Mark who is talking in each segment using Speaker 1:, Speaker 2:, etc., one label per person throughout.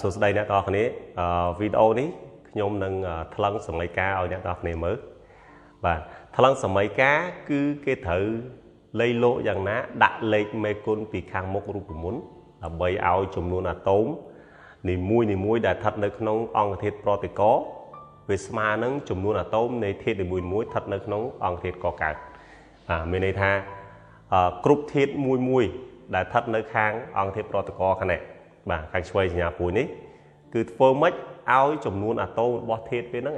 Speaker 1: សួស្តីអ្នកទាំងអស់គ្នាវីដេអូនេះខ្ញុំនឹងថ្លឹងសម័យកាលឲ្យអ្នកទាំងអស់គ្នាមើលបាទថ្លឹងសម័យកាលគឺគេត្រូវលៃលោកយ៉ាងណាដាក់លេខមេគុណពីខាងមុខរូបមន្តដើម្បីឲ្យចំនួនអាតូមនីមួយដែលស្ថិតនៅក្នុងអង្គធាតុប្រូតេកវាស្មើនឹងចំនួនអាតូមនៃធាតុនីមួយស្ថិតនៅក្នុងអង្គធាតុកកើតមានន័យថាគ្រប់ធាតុមួយដែលស្ថិតនៅខាងអង្គធាតុប្រូតេកខាងនេះបាទខាងឆ្វេងសញ្ញាព្រួយនេះគឺធ្វើម៉េចឲ្យចំនួនអាតូមរបស់ធាតុវាហ្នឹង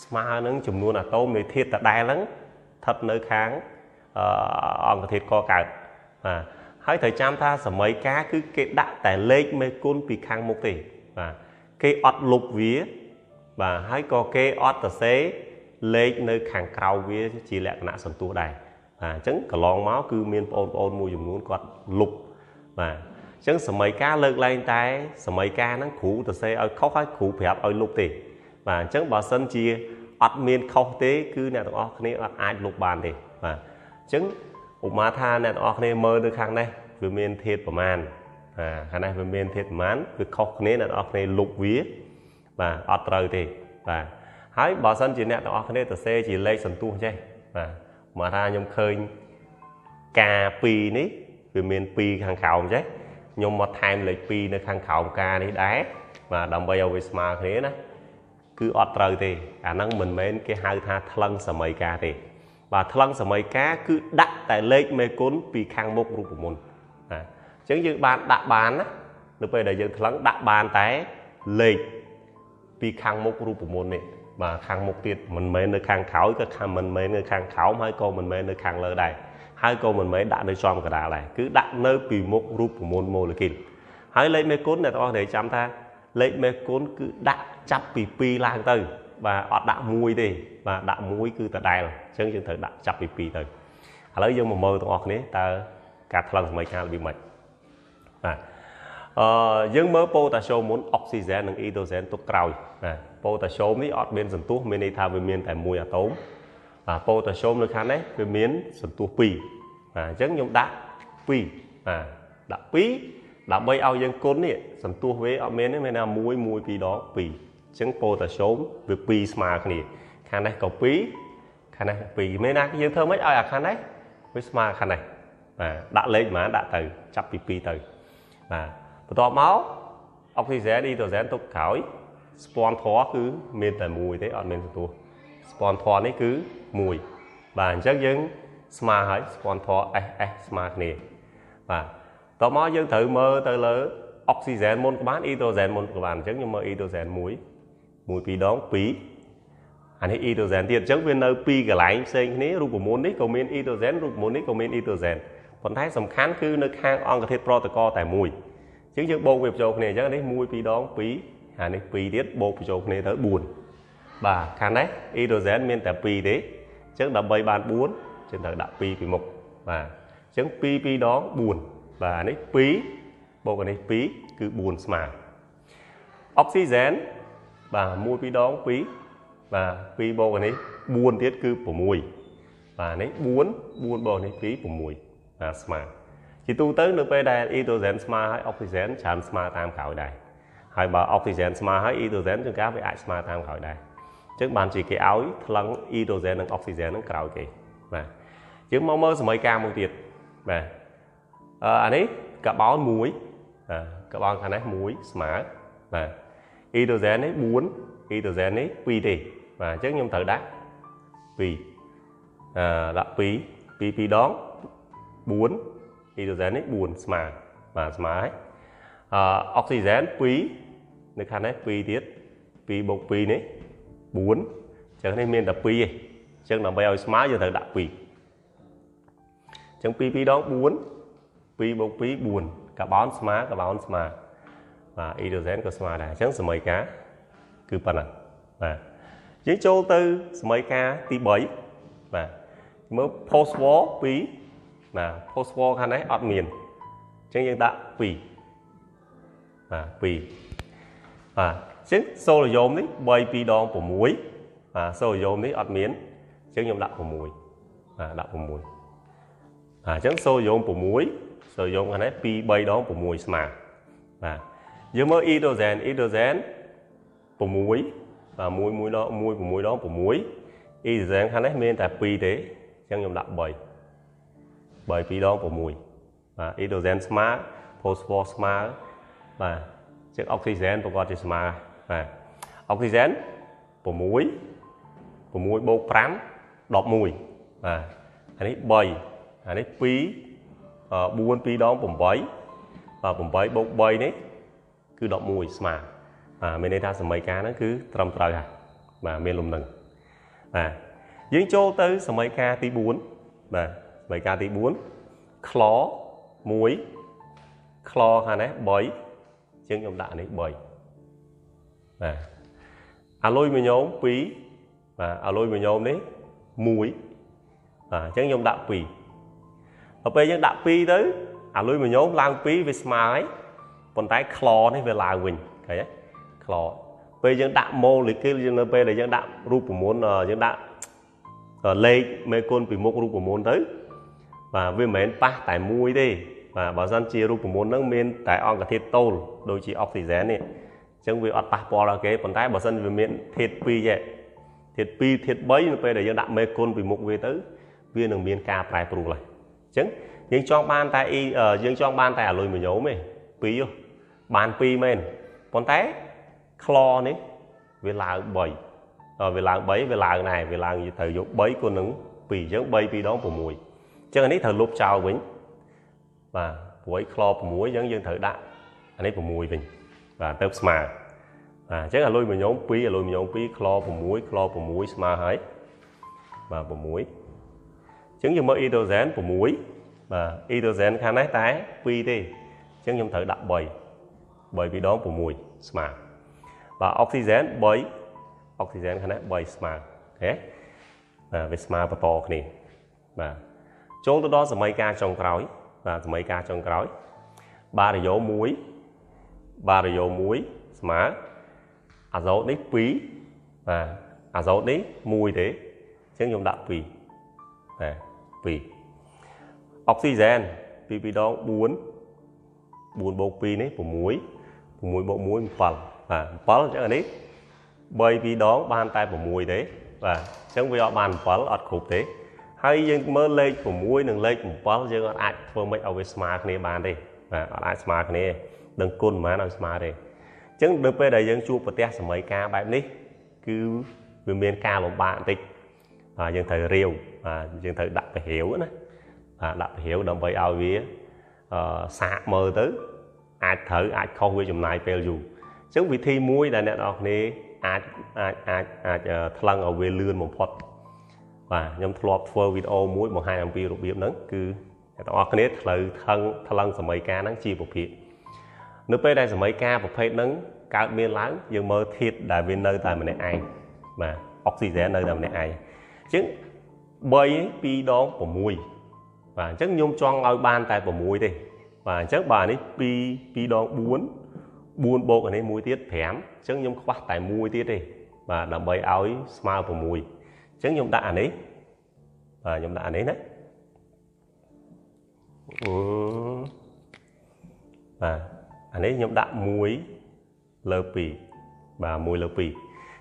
Speaker 1: ស្មើនឹងចំនួនអាតូមនៃធាតុដដែលហ្នឹងស្ថិតនៅខាងអង្គធាតុកកើតបាទហើយត្រូវចាំថាសម័យកាលគឺគេដាក់តែលេខមេគុណពីខាងមុខទេបាទគេអត់លុបវាបាទហើយក៏គេអត់សរសេរលេខនៅខាងក្រៅវាជាលក្ខណៈសន្ទុះដែរបាទអញ្ចឹងកន្លងមកគឺមានបងប្អូនមួយចំនួនគាត់លុបបាទអញ្ចឹងសម័យកាលលើកឡើងតែសម័យកាលហ្នឹងគ្រូទៅសេឲ្យខុសហើយគ្រូប្រាប់ឲ្យលុបទេបាទអញ្ចឹងបើសិនជាអត់មានខុសទេគឺអ្នកទាំងអស់គ្នាអត់អាចលុបបានទេបាទអញ្ចឹងឧបមាថាអ្នកទាំងអស់គ្នាមើលនៅខាងនេះវាមានធាតុប្រមាណខាងនេះវាមានធាតុប្រមាណវាខុសគ្នាអ្នកទាំងអស់គ្នាលុបវាបាទអត់ត្រូវទេបាទហើយបើសិនជាអ្នកទាំងអស់គ្នាទៅសេជាលេខសន្ទុះចេះបាទមកថាខ្ញុំឃើញការ2នេះវាមាន2ខាងក្រោមចេះខ្ញុំមកថែមលេខ2នៅខាងក្រោមការនេះដែរបាទដើម្បីឲ្យវាស្មើគ្នាណាគឺអត់ត្រូវទេអាហ្នឹងមិនមែនគេហៅថាថ្លឹងសម័យកាលទេបាទថ្លឹងសម័យកាលគឺដាក់តែលេខមេគុណពីខាងមុខរូបមន្តអញ្ចឹងយើងបានដាក់បានណានៅពេលដែលយើងថ្លឹងដាក់បានតែលេខពីខាងមុខរូបមន្តនេះបាទខាងមុខទៀតមិនមែននៅខាងក្រោយក៏មិនមែននៅខាងក្រោមហើយក៏មិនមែននៅខាងលើដែរហើយក៏មិនមែនដាក់នៅចំកណ្ដាលដែរគឺដាក់នៅពីមុខរូបមន្តម៉ូលេគុលហើយលេខមេគុណអ្នកទាំងអស់គ្នាចាំថាលេខមេគុណគឺដាក់ចាប់ពី2ឡើងទៅបាទអត់ដាក់1ទេបាទដាក់1គឺដដែលអញ្ចឹងយើងត្រូវដាក់ចាប់ពី2ទៅឥឡូវយើងមកមើលទាំងអស់គ្នាតើការថ្លឹងសម័យកាលរបៀបម៉េចបាទយើងមើលប៉ូតាស្យូមមុនអុកស៊ីហ្សែននិងអ៊ីដ្រូសែនទុកក្រោយបាទប៉ូតាស្យូមនេះអត់មានសន្ទុះមានន័យថាវាមានតែ1អាតូមបាទប៉ូតាស្យូមនៅខាងនេះវាមានសន្ទុះ2បាទអញ្ចឹងខ្ញុំដាក់2បាទដាក់2ដើម្បីឲ្យយើងគុណនេះសន្ទុះវាអត់មានទេមានថា1 1 2ដង2អញ្ចឹងប៉ូតាស្យូមវា2ស្មើគ្នាខាងនេះក៏2ខាងនេះ2មានណាយើងធ្វើម៉េចឲ្យអាខាងនេះវាស្មើខាងនេះបាទដាក់លេខប៉ុន្មានដាក់ទៅចាប់ពី2ទៅបាទបន្ទាប់មកអុកស៊ីហ្សែនអ៊ីដ្រូសែនទុកក្រោយស្ពាន់ធម៌គឺមានតែ1ទេអត់មានសន្ទុះស្ពាន់ធម៌នេះគឺ1បាទអញ្ចឹងយើងស្មើហើយស្ពាន់ធម៌ SS ស្មើគ្នាបាទតមកយើងត្រូវមើលទៅលើអុកស៊ីហ្សែនមុនក៏បានអ៊ីដ្រូសែនមុនក៏បានអញ្ចឹងខ្ញុំមើលអ៊ីដ្រូសែន1 2ដង2អានេះអ៊ីដ្រូសែនទៀតអញ្ចឹងវានៅ2កន្លែងផ្សេងគ្នារូបមន្តនេះក៏មានអ៊ីដ្រូសែនរូបមន្តនេះក៏មានអ៊ីដ្រូសែនប៉ុន្តែសំខាន់គឺនៅខាងអង្គធាតុប្រូតេកតែមួយអញ្ចឹងយើងបូកវាបញ្ចូលគ្នាអញ្ចឹងនេះ1 2ដង2អានេះ2ទៀតបូកបញ្ចូលគ្នាទៅ4បាទខាងនេះអ៊ីដ្រូសែនមានតែ2ទេអញ្ចឹងដើម្បីបាន4យើងត្រូវដាក់2ពីមុខបាទអញ្ចឹង2 2ដង4បាទអានេះ2បូកអានេះ2គឺ4ស្មើអុកស៊ីហ្សែនបាទ1 2ដង2បាទ2បូកអានេះ4ទៀតគឺ6បាទនេះ4បូកនេះ2 6បាទស្មើជាទូទៅនៅពេលដែលអ៊ីដ្រូសែនស្មើហើយអុកស៊ីហ្សែនច្រើនស្មើតាមក្រោយដែរហើយបើអុកស៊ីហ្សែនស្មើហើយអ៊ីដ្រូសែនជួនកាលវាអាចស្មើតាមក្រោយដែរអញ្ចឹងបានជាគេឲ្យថ្លឹងអ៊ីដ្រូសែននិងអុកស៊ីហ្សែននឹងក្រោយគេបាទយើងមកមើលសម័យកាលមួយទៀតបាទអានេះកាបូន1បាទកាបូនខាងនេះ1ស្មើបាទអ៊ីដ្រូសែននេះ4អ៊ីដ្រូសែននេះ2ទេបាទអញ្ចឹងខ្ញុំត្រូវដាក់2ដាក់2 2ដង4អ៊ីដ្រូសែននេះ4ស្មើបាទស្មើហើយអុកស៊ីហ្សែន2នៅខាងនេះ2ទៀត2បូក2នេះ4អញ្ចឹងនេះមានតែ2ទេអញ្ចឹងដើម្បីឲ្យស្មើយើងត្រូវដាក់2អញ្ចឹង2 2ដង4 2បូក2 4កាបូនស្មើបាទអ៊ីដ្រូសែនក៏ស្មើដែរអញ្ចឹងសម័យកាលគឺប៉ុណ្ណឹងបាទយើងចូលទៅសម័យកាលទី3បាទមើល post war 2បាទ post war ខាងនេះអត់មានអញ្ចឹងយើងដាក់2បាទ2បាទអញ្ចឹងសូឡូយ៉ូមនេះ3 2ដង6បាទសូឡូយ៉ូមនេះអត់មានអញ្ចឹងខ្ញុំដាក់6បាទដាក់6បាទអញ្ចឹងសូឡូយ៉ូម6សូឡូយ៉ូមខាងនេះ2 3ដង6ស្មើបាទអ dương mới hydrogen của muối và muối đó của muối hydrogen khá nấy miền tại pi thế chẳng nhầm đặt bởi pi đó của muối và hydrogen smart phosphor smart và chiếc oxygen của con chỉ smart và oxygen của muối bột pram đọt mùi và anh ấy bầy anh ấy pi buôn pi đó bụng bấy và bụng bấy bột bầy đấy cứ đọt mùi smart mình đây ta sẽ mấy cá nó cứ trầm trời và miền lùm nừng dính chỗ tới sẽ mấy ca tí 4 và mấy ca tí 4 chlor muối chlor hà nè bấy chứng trong đạn này bấy aluminum phí và aluminum đấy muối chứng trong đạn phí ở đây những đạn phí tới aluminum lang phí về smile còn tái chlor này về là mình thấy chlor bây giờ đạn mô lịch kia dân bây là dân đạn rụp của môn dân đạn lê mê côn vì một rụp của môn tới và vì mến pa tại mũi đi và bảo dân chia rụp của môn nâng miên tại on cả thiết tôl đôi chỉ oxygen này chẳng vì ọt pa bò là cái còn tái bảo dân vì miên thiết pi vậy thiết bấy bây là dân đạn mê côn vì một về tới viên đường miên ca phải trụ lại chẳng nhưng cho ban tại dương cho ban tại lùi mình nhớ mày pi vô ban pi men còn tái chlor này về là bầy về là bấy về là này về là gì thời dụng bấy con nứng vì giống bay vì đó của mùi chứ anh ấy thời lúc chào vĩnh và với chlor của muối giống như thử đạn anh ấy của mùi mình và tớp smart chắc là lui mình nhóm pi chlor của muối smart ấy và của muối chứng như mới hydrogen của muối và hydrogen khá nấy tái pi đi chứng như thử đạn bởi vì đó của mùi smart và oxygen bởi oxygen khá nấy bởi smart thế về smart và to này và chỗ đó là mấy ca trong cõi và mấy ca trong cõi ba là dấu muối smart dấu đấy phí và dấu đấy mùi thế chứng dùng đạn phí oxygen pi đó buồn bột pi đấy của muối bộ muối một phần và phần chắc là đấy bởi vì đó ban tay của muối đấy và chẳng vì họ bàn phần ọt khúc thế hay dân mơ lên của muối đừng lên một phần dân ai vừa mấy ở smart này bàn đi và ai smart này đừng côn mà nào smart đây chẳng được bây giờ dân chụp và test mấy ca bài ní cứ vì miền ca một bạn tích và dân thời riêu và dân thời đặt phải hiểu nữa đặt phải hiểu đồng bày ao vía xạ mơ tới ai thử ai không với chùm này phèo dù chẳng vì thi muối là nè đọc này ai thăng ở về lươn một phật và nhóm thọp phơ video muối 1-2 năm video biệt nắng cứ đọc này thăng sẽ mấy ca nắng chi một phía nếu bây đây sẽ mấy ca một phê nắng cao miên láng nhưng mơ thiệt đại viên nơi tại mình ai mà oxygen nơi tại mình ai chứ bơi pi đó của mùi và chắc nhung cho ngôi ban tại của mùi đi và chắc bà ấy pi đó buôn bộ ở đây mùi tiết phém chắc nhung khoát tại mùi tiết đi và làm bơi áo ấy smile của mùi chắc nhung đạn ấy và nhung đạn ấy đấy và anh ấy nhung đạn muối lơ pì và mùi lơ pì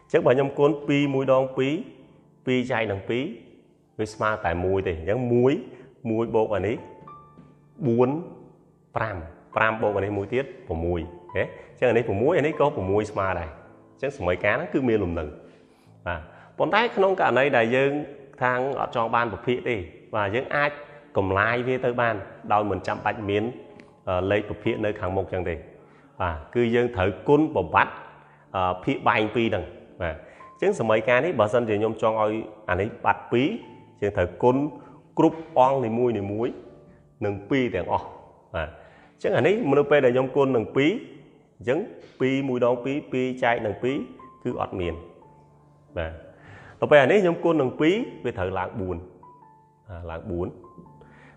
Speaker 1: chắc bà nhung côn pi mùi đong pi chay đằng pi với smart tại mùi thì giống muối bộ anh ấy pram bộ anh ấy mùi tiết của mùi thế chắc anh ấy của muối anh ấy có của mùi smart này chắc mấy cá nó cứ miên lùm nừng còn tay không cả này đại dương thang ở trong ban một phía đi và những ai cùng lai với tới ban đòi mình chăm bạch miến lấy một phía nơi kháng một chẳng thì và cư dân thử cún bổng bắt phía bánh pi đằng và chứng số mấy cá đấy bà dân thì nhôm cho ngồi anh ấy bắt phí chứng thử cún cúp on thì muối nâng pi thì và chứng anh ấy mô phê để nhôm cún nâng phí chứng pi mùi đong pi chạy nâng phí cứ ọt miền và ở đây này nhóm côn nâng phí về thời lạng buồn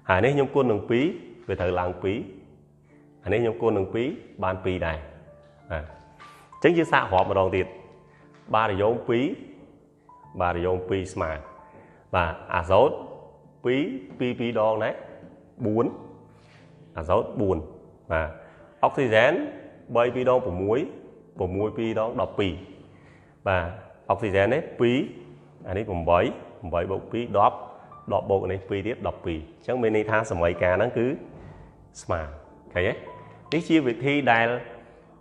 Speaker 1: hà này nhóm côn nâng phí về thời lạng phí hà này nhóm côn nâng phí ban phí này chính như xã họp mà đồng tiền ba là giống phí smart và dấu phí đo này buồn dấu buồn và oxygen 3 ពីរដង6 6ពីរដង12បាទអុកស៊ីហ្សែននេះ2អានេះ8 8បូក2 10 10បូកនេះ2ទៀត12អញ្ចឹងមានន័យថាសម័យកាលហ្នឹងគឺស្មើឃើញទេនេះជាវិធីដែល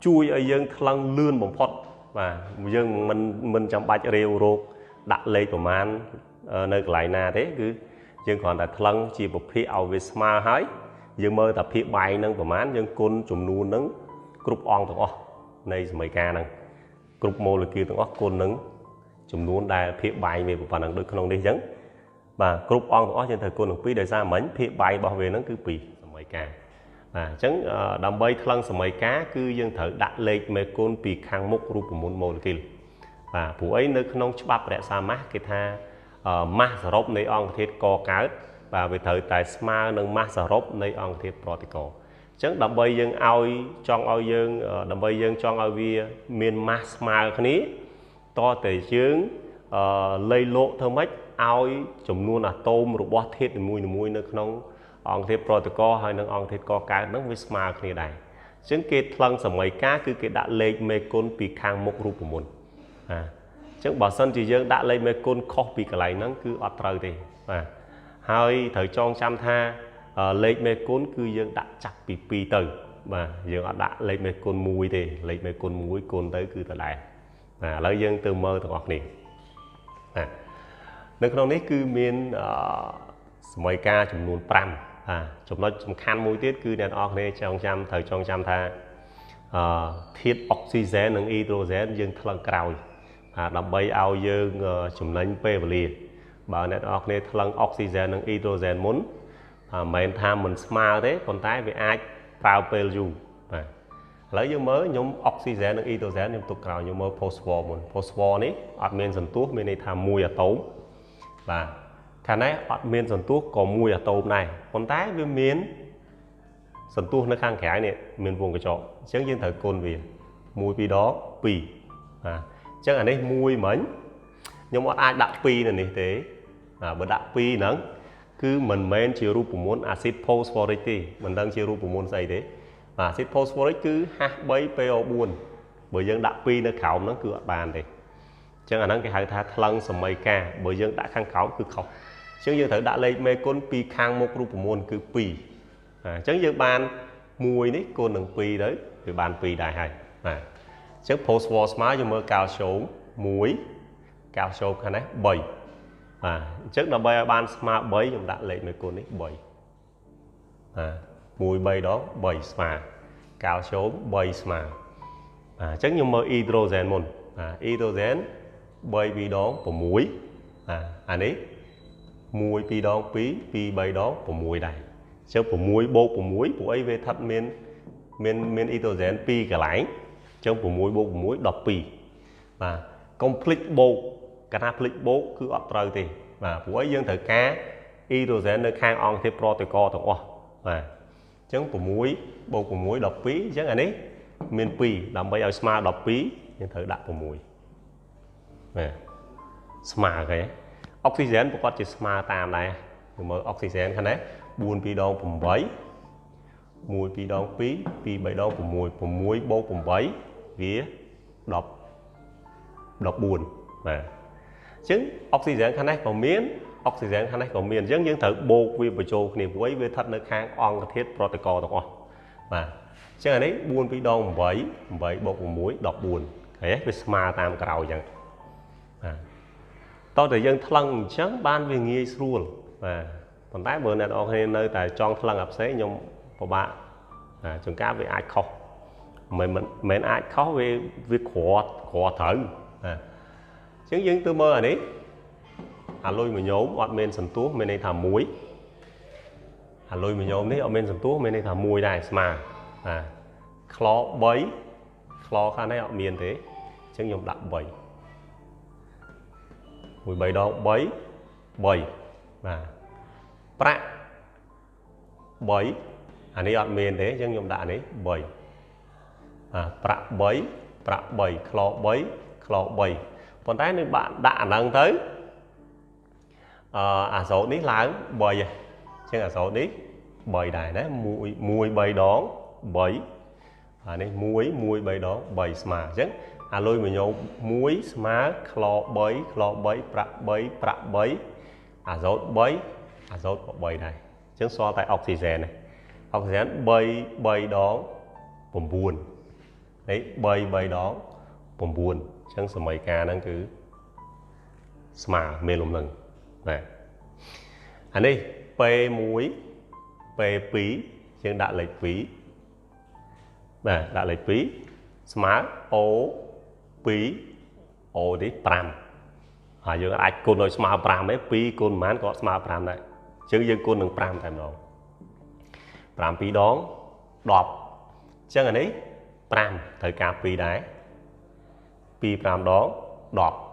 Speaker 1: ជួយឲ្យយើងថ្លឹងលឿនបំផុតបាទយើងមិនចាំបាច់រាវរោគដាក់លេខប្រមាណនៅកន្លែងណាទេគឺយើងគ្រាន់តែថ្លឹងជាប្រភេទឲ្យវាស្មើហើយយើងមើលតែភាគបាយនឹងប្រមាណយើងគុណចំនួននឹងគ្រប់អង្គទាំងអស់នៃសម័យកាលហ្នឹងគ្រប់ម៉ូលេគុលទាំងអស់គុណនឹងចំនួនដែលភាគបាយវាប៉ុណ្ណឹងដូចក្នុងនេះអញ្ចឹងបាទគ្រប់អង្គទាំងអស់យើងត្រូវគុណនឹង2ដោយសារមិញភាគបាយរបស់វាហ្នឹងគឺ2សម័យកាលបាទអញ្ចឹងដើម្បីថ្លឹងសម័យកាលគឺយើងត្រូវដាក់លេខមេគុណពីខាងមុខរូបមន្តម៉ូលេគុលបាទព្រោះអីនៅក្នុងច្បាប់រក្សាម៉ាស់គេថាម៉ាស់សរុបនៃអង្គធាតុកកើតបាទវាត្រូវតែស្មើនឹងម៉ាស់សរុបនៃអង្គធាតុប្រតិកអញ្ចឹងដើម្បីយើងចង់ឲ្យវាមានម៉ាស់ស្មើគ្នាតតែយើងលៃលោកធ្វើម៉េចឲ្យចំនួនអាតូមរបស់ធាតុនីមួយៗនៅក្នុងអង្គធាតុប្រតិកហើយនិងអង្គធាតុកកើតហ្នឹងវាស្មើគ្នាដែរអញ្ចឹងគេថ្លឹងសម័យកាលគឺគេដាក់លេខមេគុណពីខាងមុខរូបមន្តអញ្ចឹងបើសិនជាយើងដាក់លេខមេគុណខុសពីកន្លែងហ្នឹងគឺអត់ត្រូវទេបាទហើយត្រូវចងចាំថាលេខមេគុណគឺយើងដាក់ចាប់ពី2ទៅបាទយើងអត់ដាក់លេខមេគុណ1ទេលេខមេគុណ1គុណទៅគឺដដែលបាទឥឡូវយើងទៅមើលទាំងអស់គ្នានៅក្នុងនេះគឺមានសម័យកាលចំនួន5ចំណុចសំខាន់មួយទៀតគឺអ្នកនរគ្នាត្រូវចងចាំថាធាតុអុកស៊ីហ្សែននិងអ៊ីដ្រូសែនយើងថ្លឹងក្រោយដើម្បីឲ្យយើងចំណេញពេលវេលាបើអ្នកនរគ្នាថ្លឹងអុកស៊ីហ្សែននិងអ៊ីដ្រូសែនមុនមិនមែនថាមិនស្មើទេប៉ុន្តែវាអាចប្រើពេលយូរបាទឥឡូវយើងមើលខ្ញុំអុកស៊ីហ្សែននិងអ៊ីដ្រូសែនខ្ញុំទុកក្រោយខ្ញុំមើល phosphor មុន phosphor នេះអត់មានសន្ទុះមានន័យថា1អាតូមបាទខាងនេះអត់មានសន្ទុះក៏1អាតូមដែរប៉ុន្តែវាមានសន្ទុះនៅខាងក្រៅនេះមានវងកញ្ចក់អញ្ចឹងយើងត្រូវគុណវា1 2ដង2បាទអញ្ចឹងអានេះ1មិញខ្ញុំអត់អាចដាក់2នៅនេះទេបើដាក់2ហ្នឹងគឺមិនមែនជារូបមន្តអាស៊ីត phosphoric ទេមិនដឹងជារូបមន្តស្អីទេអាស៊ីត phosphoric គឺ H3PO4 បើយើងដាក់2នៅក្រោមហ្នឹងគឺអត់បានទេអញ្ចឹងអាហ្នឹងគេហៅថាថ្លឹងសម័យកាលបើយើងដាក់ខាងក្រោមគឺខុសអញ្ចឹងយើងត្រូវដាក់លេខមេគុណពីខាងមុខរូបមន្តគឺ2អញ្ចឹងយើងបាន1នេះគុណនឹង2ទៅវាបាន2ដែរហើយបាទអញ្ចឹង phosphor ស្មើយើងមើលកាល់ស្យូម1កាល់ស្យូមខាងនេះ3បាទអញ្ចឹងដើម្បីឲ្យបានស្មើ3ខ្ញុំដាក់លេខមេគុណនេះ3បាទ1 3ដង3ស្មើកាល់ស្យូម3ស្មើអញ្ចឹងខ្ញុំមើលអ៊ីដ្រូសែនមុនអ៊ីដ្រូសែន3 2ដង6អានេះ1 2ដង2 2 3ដង6ដែរអញ្ចឹង6បូក6ពួកអីវាស្ថិតមានអ៊ីដ្រូសែន2កន្លែងអញ្ចឹង6បូក6 12បាទកុំភ្លេចបូកកាលណាភ្លេចបូកគឺអត់ត្រូវទេបាទព្រោះអីយើងត្រូវការអ៊ីដ្រូសែននៅខាងអង្គធាតុប្រតិកទាំងអស់បាទអញ្ចឹង6បូក6 12អញ្ចឹងអានេះមាន2ដើម្បីឲ្យស្មើ12យើងត្រូវដាក់6បាទស្មើគេអុកស៊ីហ្សែនប្រកបជាស្មើតាមដែរយើងមើលអុកស៊ីហ្សែនខាងនេះ4 2ដង8 1 2ដង2 2 3ដង6 6បូក8វា14បាទអញ្ចឹងអុកស៊ីហ្សែនខាងនេះក៏មានអុកស៊ីហ្សែនខាងនេះក៏មានអញ្ចឹងយើងត្រូវបូកវាបញ្ចូលគ្នាព្រោះវាស្ថិតនៅខាងអង្គធាតុប្រតិកទាំងអស់បាទអញ្ចឹងអានេះ4 2ដង8 8បូក6 14ឃើញទេវាស្មើតាមក្រោយអញ្ចឹងបាទតោះតែយើងថ្លឹងអញ្ចឹងបានវាងាយស្រួលបាទប៉ុន្តែបើអ្នកនរគ្នានៅតែចង់ថ្លឹងអាផ្សេងខ្ញុំពិបាកចង្ការវាអាចខុសមិនអាចខុសវាក្រត្រូវអញ្ចឹងយើងទៅមើលអានេះអាលុយមួយញោមអត់មានសន្ទុះមានន័យថា1អាលុយមួយញោមនេះអត់មានសន្ទុះមានន័យថា1ដែរស្មើខ្លោ3ខ្លោខាងនេះអត់មានទេអញ្ចឹងខ្ញុំដាក់3 1 3ដង3 3បាទប្រាក់3អានេះអត់មានទេអញ្ចឹងខ្ញុំដាក់អានេះ3ប្រាក់3ខ្លោ3ខ្លោ3ប៉ុន្តែនឹងបាក់ដាក់អាហ្នឹងទៅអាសូតនេះឡើង3អញ្ចឹងអាសូតនេះ3ដែរណា1 3ដង3 này muối bay đó bay smart chứ lôi mình nhổ muối smart clo bấy azot bay này chứ so tại oxygen này oxygen bay đó bùm buồn đấy bay đó bùm buồn chứ sớm mấy ca năng cứ smart mê lùm lần này anh đi p muối p phí chứ đã lệch phí nè đã lệch phí smart o phí o đi pram dương ai cô nói smart pram ấy phí cô mán có smart pram này chứ dương cô đừng pram thèm đâu pram phí đó đọp chứ anh ấy pram thời ca phí đấy phí pram đó đọp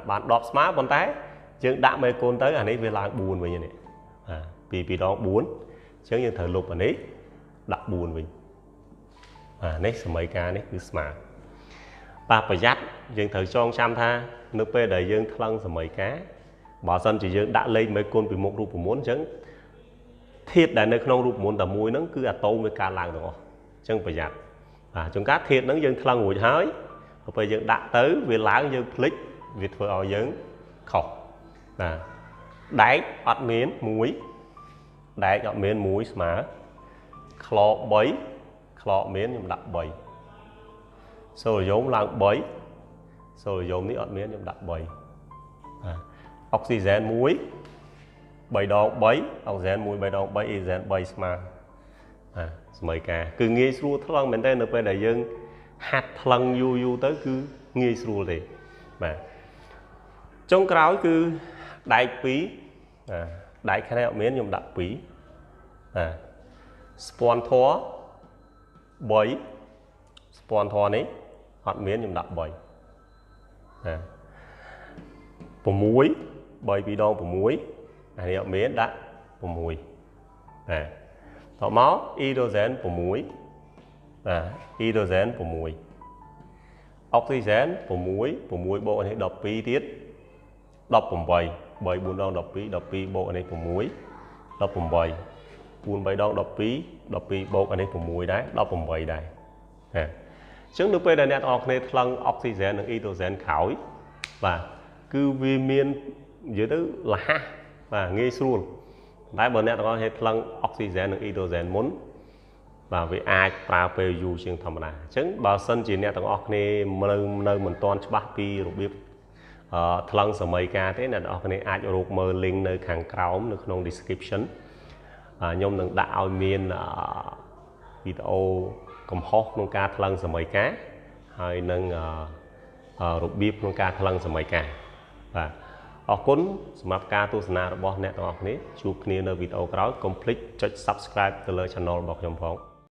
Speaker 1: bạn đọp smart con té chứ đã mấy con tới anh ấy về là buồn vậy này phí đó buồn chứ như thời lục anh ấy đặt buồn mình này mấy ca này cứ smart ba phải dắt dương thử cho trăm tha nước p đầy dương thăng mấy cá bỏ sân chỉ dương đã lên mấy con vì một rụp muốn chấn thiệt đại nơi không rụp muốn tầm mùi nó cứ tô với ca làng rồi chân phải dắt chúng cá thiệt nó dương thăng ngồi hới bây giờ đã tới về láng dương click việc vừa ở dương khẩu đáy ọt miến muối đáy ọt miến muối smart clo bấy clo miến nhưng đặt bầy rồi giống làng bấy rồi giống ní ọt miến nhưng đặt bầy oxygen muối bầy đó bấy oxygen muối bầy đó bấy oxygen bầy smart mấy ca cứ nghe xua thăng mình tên được về đại dương hạt thăng yu tới cứ nghe xua thì mà trong cái cứ đại phí đại khái niệm miến nhưng đặt phí sponsor bấy sponsor này hạt miến nhưng đặt bấy của muối bấy bị đau của muối này niệm miến đã của muối thọ máu hydrogen của muối hydrogen của muối oxygen của muối bộ này đọc phí tiết đọc cùng bầy bầy buồn đau đọc phí bộ này của muối đọc cùng bầy buồn bầy đau đọc phí bộ này của muối đấy đọc cùng bầy đây chứng được bây giờ net thăng oxygenនិងhydrogen khảo và cứ vi miên dưới đó là và nghe xuống đấy bờ net có thăng oxygenនិងhydrogen muốn và vì ai pra pe yu chương thầm là chứng bao sân chỉ net này nơi mình toàn bắt pi rồi biết thăng sớm mấy ca thế là này ai cho ruột mơ link nơi hàng cáo nơi trong description nhôm đừng đạo miền video cầm hot nông ca thăng sớm mấy cá hay nâng ruột biết nông ca thăng sớm mấy cá và ở cuốn smart ca tu snaរបស់អ្នកទាំងអស់គ្នាជួបគ្នានៅវីដេអូក្រោយ complete ចុច subscribe ទៅលើ channel របស់ខ្ញុំផង